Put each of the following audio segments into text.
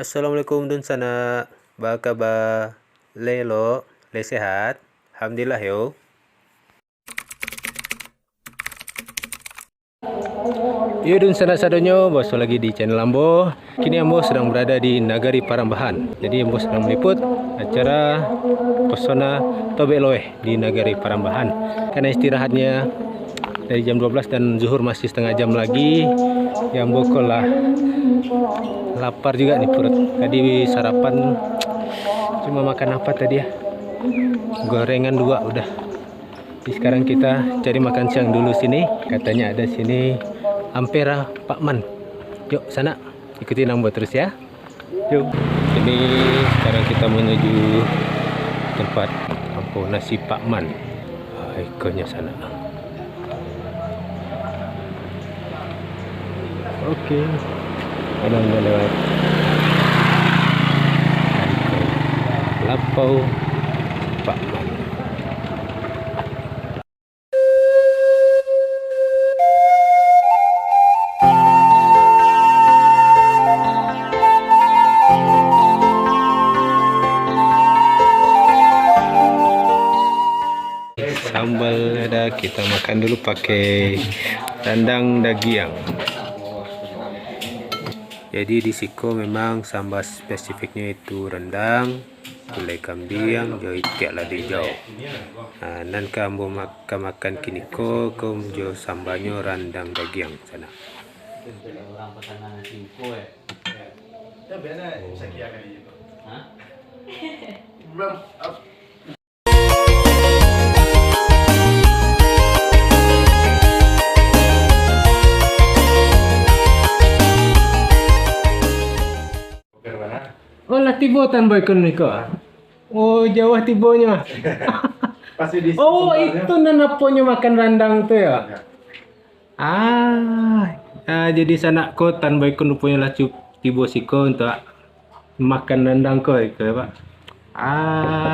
Assalamualaikum dun sana. Ba kabar? Lo, le sehat? Alhamdulillah yo. Yo dun sana sadonyo, bos lagi di channel Ambo. Kini Ambo sedang berada di Nagari Parambahan. Jadi Ambo sedang meliput acara pesona Tobek Loeh di Nagari Parambahan. Karena istirahatnya dari jam 12 dan zuhur masih setengah jam lagi. Ya Ambo lah lapar juga nih perut. Tadi sarapan cuma makan apa tadi ya? Gorengan 2 udah. Jadi sekarang kita cari makan siang dulu sini. Katanya ada sini Ampera Pak Man. Yuk sana, ikutin Ambo terus ya. Yuk. Ini sekarang kita menuju tempat nasi Pak Man. Ikonnya sana. Oke. Ada yang lewat. Lapau Pak Man. Sambal ada, kita makan dulu pakai rendang dagiang. Jadi di Siko memang sambal spesifiknya itu rendang, gulai kambing, jauh tiak ladi jauh. Nah, nan kamu makan kini ko jo sambalnya rendang dagiang sana. Oh lah tibo tan boy kun niko. Oh jauh tibonya. Oh itu nanaponya makan rendang tuh ya. Jadi sana ko tan boy kun punya lah tibo siko untuk makan rendang ko itu ya pak.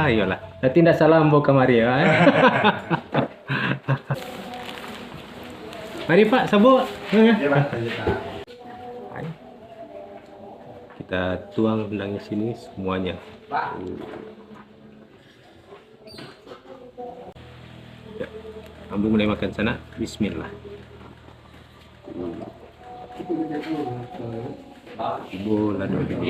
Iyalah. Nanti tidak salah Ambo kamari ya. Mari Pak Sabo. Kita tuang rendangnya sini semuanya. Ya, Ambo mulai makan sana. Bismillah. Ibu lado dulu.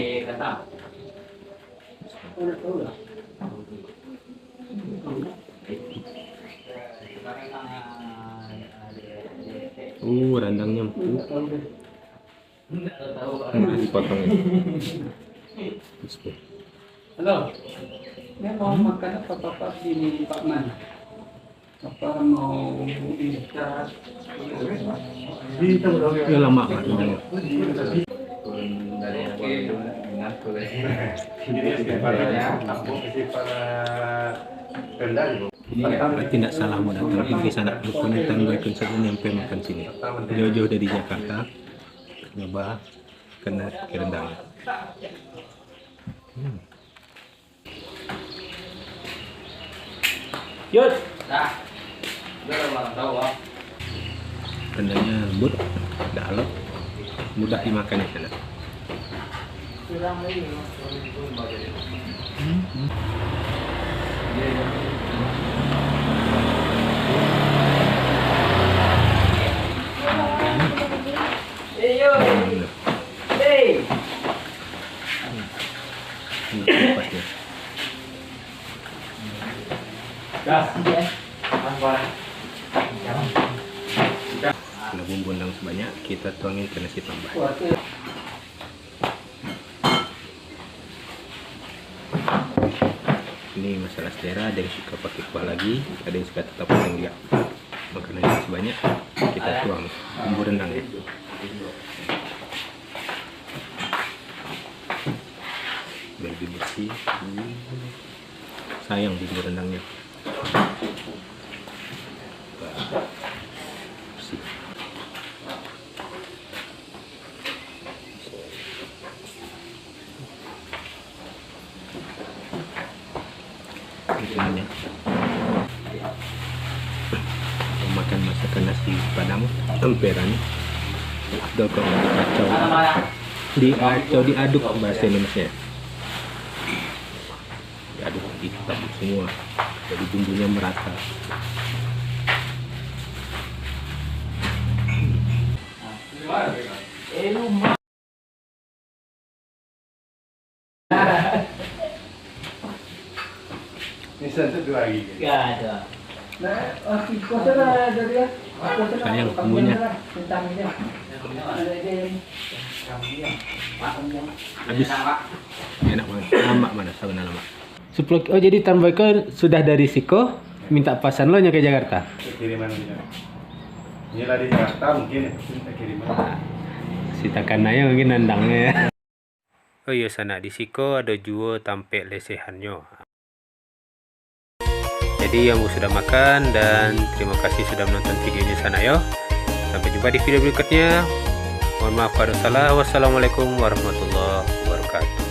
Rendangnya empuk. Dipotong. Halo, ini mau makan apa Bapak di Pak Man? Apa mau ikat? Ya lama rendangnya. Berarti tidak salah mau datang di sana. Rupanya tanggal konsep nyampe makan sini. Jauh-jauh dari Jakarta. Nyoba kena rendang. Yud. Dah. Udah ulang tahun. Rendangnya lembut, dalam, mudah dimakan ya sana. Kalau bumbu rendang sebanyak, kita tuangin ke nasi tambah. Ini masalah selera, ada yang suka pakai kuah lagi, ada yang suka tetap goreng dia. Makanan yang sebanyak, kita tuang bumbu rendang ya. Biar lebih bersih. Sayang bumbu rendangnya. Bersih. Ini makan masakan nasi padang Ampera nih. Dokter kacau. diaduk bahasa Indonesia. Diaduk hitam semua, jadi bumbunya merata. Sayang bumbunya habis. Enak banget. Lama mana saban lama. Supluk. Oh jadi Tan Boyko sudah dari Siko minta pasan lo nya ke Jakarta. Kiriman ini lah di Jakarta mungkin ya, kita kiriman. Si takanaya mungkin nandangnya ya. Oh iya sana di Siko ada juo tampe lesehannya. Jadi yang sudah makan dan terima kasih sudah menonton videonya sana yo. Sampai jumpa di video berikutnya. Mohon maaf kalau salah. Wassalamualaikum warahmatullahi wabarakatuh.